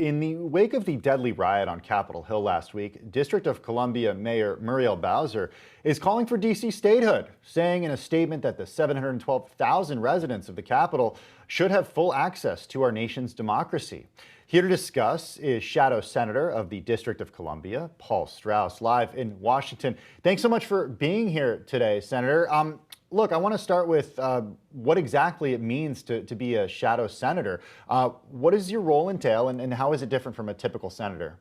In the wake of the deadly riot on Capitol Hill last week, District of Columbia Mayor Muriel Bowser is calling for DC statehood, saying in a statement that the 712,000 residents of the Capitol should have full access to our nation's democracy. Here to discuss is Shadow Senator of the District of Columbia, Paul Strauss, live in Washington. Thanks so much for being here today, Senator. Look, I want to start with what exactly it means to be a shadow senator. What does your role entail, and how is it different from a typical senator?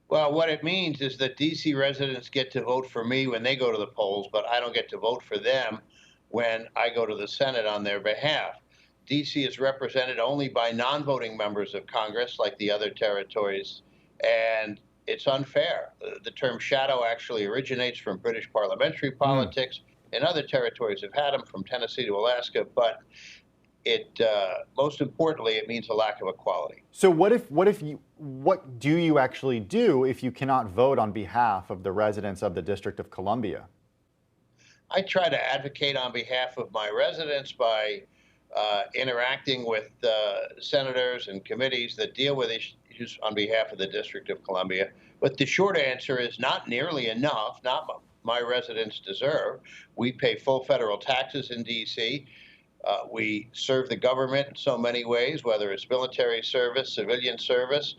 Well, what it means is that DC residents get to vote for me when they go to the polls, but I don't get to vote for them when I go to the Senate on their behalf. DC is represented only by non-voting members of Congress, like the other territories, and it's unfair. The term shadow actually originates from British parliamentary politics, and other territories have had them from Tennessee to Alaska, but most importantly, it means a lack of equality. So what do you actually do if you cannot vote on behalf of the residents of the District of Columbia? I try to advocate on behalf of my residents by interacting with senators and committees that deal with issues on behalf of the District of Columbia. But the short answer is not nearly enough, not my residents deserve. We pay full federal taxes in D.C. We serve the government in so many ways, whether it's military service, civilian service,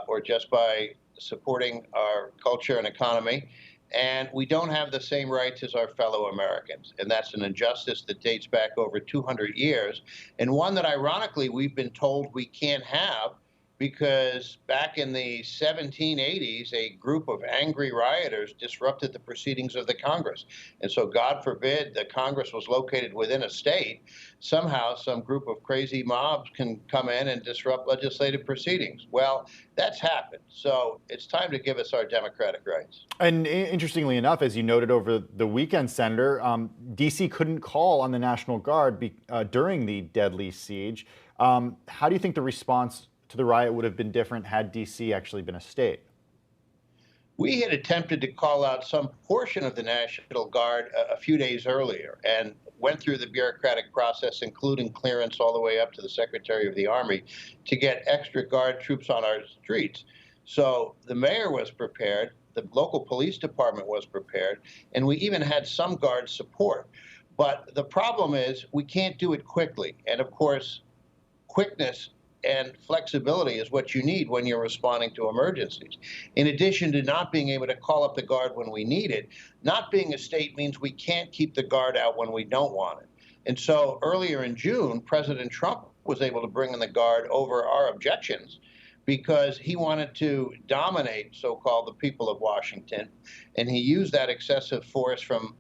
or just by supporting our culture and economy. And we don't have the same rights as our fellow Americans. And that's an injustice that dates back over 200 years, and one that, ironically, we've been told we can't have because back in the 1780s, a group of angry rioters disrupted the proceedings of the Congress. And so, God forbid, the Congress was located within a state. Somehow, some group of crazy mobs can come in and disrupt legislative proceedings. Well, that's happened. So it's time to give us our democratic rights. And interestingly enough, as you noted over the weekend, Senator, DC couldn't call on the National Guard during the deadly siege. How do you think the response to the riot would have been different had DC actually been a state? We had attempted to call out some portion of the National Guard a few days earlier and went through the bureaucratic process, including clearance all the way up to the Secretary of the Army, to get extra Guard troops on our streets. So the mayor was prepared, the local police department was prepared, and we even had some Guard support. But the problem is we can't do it quickly. And of course, quickness and flexibility is what you need when you're responding to emergencies. In addition to not being able to call up the Guard when we need it, not being a state means we can't keep the Guard out when we don't want it. And so earlier in June, President Trump was able to bring in the Guard over our objections because he wanted to dominate, so-called, the people of Washington. And he used that excessive force from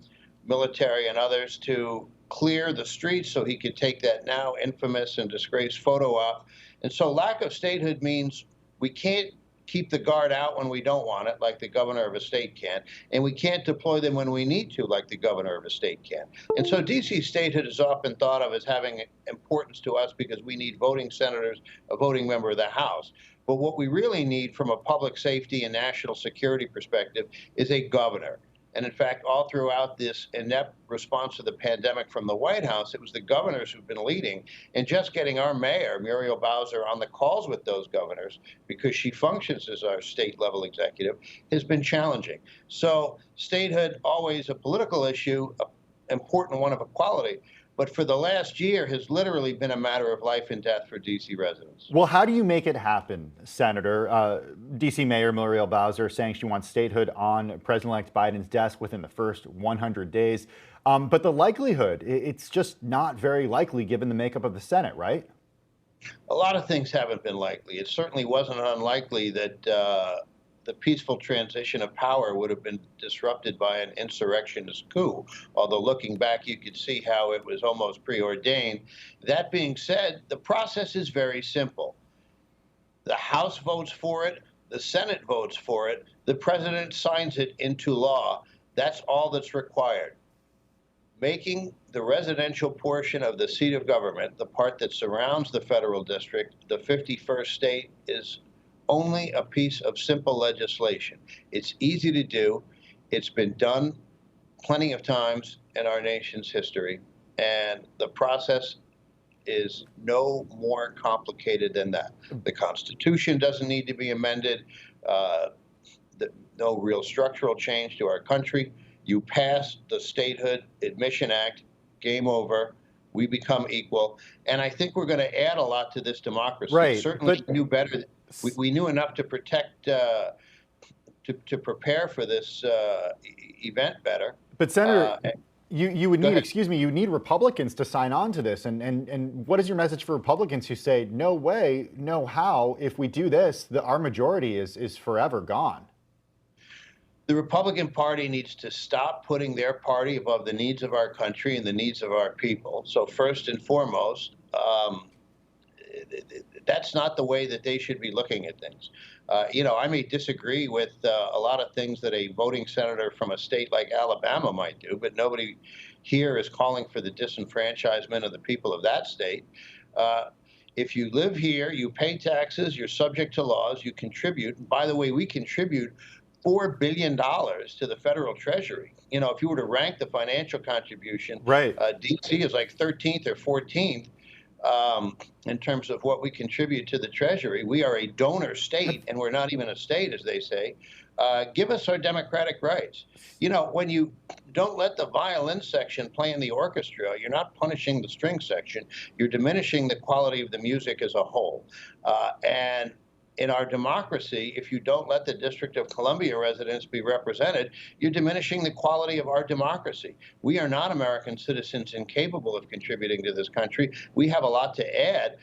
military and others to clear the streets so he could take that now infamous and disgraced photo op. And so lack of statehood means we can't keep the Guard out when we don't want it, like the governor of a state can, and we can't deploy them when we need to, like the governor of a state can. And so D.C. statehood is often thought of as having importance to us because we need voting senators, a voting member of the House. But what we really need from a public safety and national security perspective is a governor. And in fact, all throughout this inept response to the pandemic from the White House, it was the governors who've been leading. And just getting our mayor, Muriel Bowser, on the calls with those governors, because she functions as our state-level executive, has been challenging. So statehood, always a political issue, an important one of equality, but for the last year has literally been a matter of life and death for D.C. residents. Well, how do you make it happen, Senator? D.C. Mayor Muriel Bowser saying she wants statehood on President-elect Biden's desk within the first 100 days. But the likelihood, it's just not very likely given the makeup of the Senate, right? A lot of things haven't been likely. It certainly wasn't unlikely that the peaceful transition of power would have been disrupted by an insurrectionist coup. Although looking back, you could see how it was almost preordained. That being said, the process is very simple. The House votes for it, the Senate votes for it, the president signs it into law. That's all that's required. Making the residential portion of the seat of government, the part that surrounds the federal district, the 51st state, is only a piece of simple legislation. It's easy to do. It's been done plenty of times in our nation's history. And the process is no more complicated than that. The Constitution doesn't need to be amended. No real structural change to our country. You pass the Statehood Admission Act, game over. We become equal. And I think we're going to add a lot to this democracy. Right. Certainly knew better. We knew enough to protect, to prepare for this event better. But Senator, you would need, you need Republicans to sign on to this. And what is your message for Republicans who say, no way, no how, if we do this, our majority is forever gone? The Republican Party needs to stop putting their party above the needs of our country and the needs of our people. So first and foremost, that's not the way that they should be looking at things. I may disagree with a lot of things that a voting senator from a state like Alabama might do, but nobody here is calling for the disenfranchisement of the people of that state. If you live here, you pay taxes, you're subject to laws, you contribute. And by the way, we contribute $4 billion to the federal treasury. If you were to rank the financial contribution, right, D.C. is like 13th or 14th in terms of what we contribute to the treasury. We are a donor state, and we're not even a state, as they say. Give us our democratic rights. When you don't let the violin section play in the orchestra, you're not punishing the string section. You're diminishing the quality of the music as a whole. And in our democracy, if you don't let the District of Columbia residents be represented, you're diminishing the quality of our democracy. We are not American citizens incapable of contributing to this country. We have a lot to add.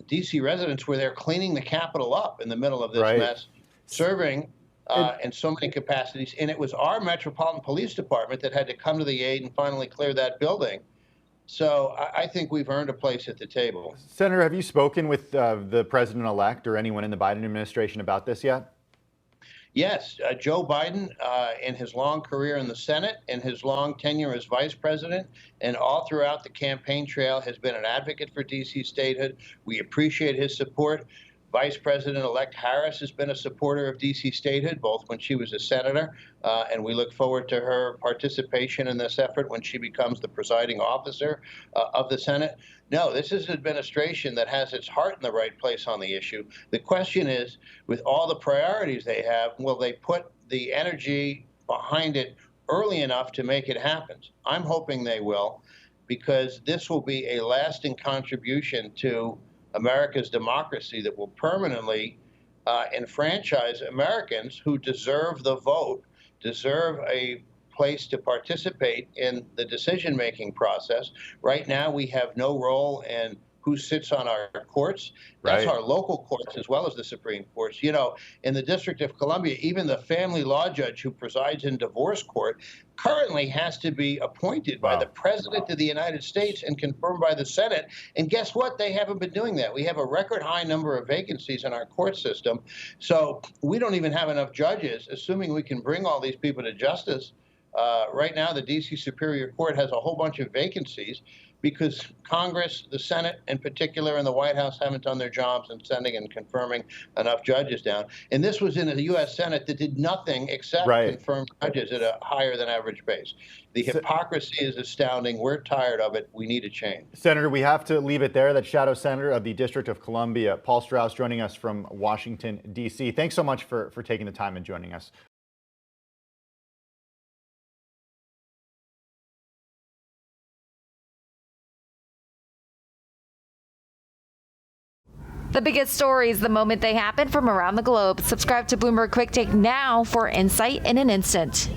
D.C. residents were there cleaning the Capitol up in the middle of this mess, serving in so many capacities. And it was our Metropolitan Police Department that had to come to the aid and finally clear that building. So I think we've earned a place at the table. Senator, have you spoken with the president-elect or anyone in the Biden administration about this yet? Yes. Joe Biden, in his long career in the Senate, in his long tenure as vice president, and all throughout the campaign trail, has been an advocate for D.C. statehood. We appreciate his support. Vice President-elect Harris has been a supporter of D.C. statehood, both when she was a senator, and we look forward to her participation in this effort when she becomes the presiding officer of the Senate. No, this is an administration that has its heart in the right place on the issue. The question is, with all the priorities they have, will they put the energy behind it early enough to make it happen? I'm hoping they will, because this will be a lasting contribution to America's democracy that will permanently enfranchise Americans who deserve the vote, deserve a place to participate in the decision-making process. Right now, we have no role in who sits on our courts. That's our local courts as well as the Supreme Courts. In the District of Columbia, even the family law judge who presides in divorce court currently has to be appointed by the President of the United States and confirmed by the Senate. And guess what? They haven't been doing that. We have a record high number of vacancies in our court system. So we don't even have enough judges, assuming we can bring all these people to justice. Right now, the D.C. Superior Court has a whole bunch of vacancies because Congress, the Senate in particular, and the White House haven't done their jobs in sending and confirming enough judges down. And this was in a U.S. Senate that did nothing except confirm judges at a higher than average pace. The hypocrisy is astounding. We're tired of it. We need a change. Senator, we have to leave it there. That's Shadow Senator of the District of Columbia, Paul Strauss, joining us from Washington, D.C. Thanks so much for taking the time and joining us. The biggest stories the moment they happen from around the globe. Subscribe to Bloomberg Quicktake now for insight in an instant.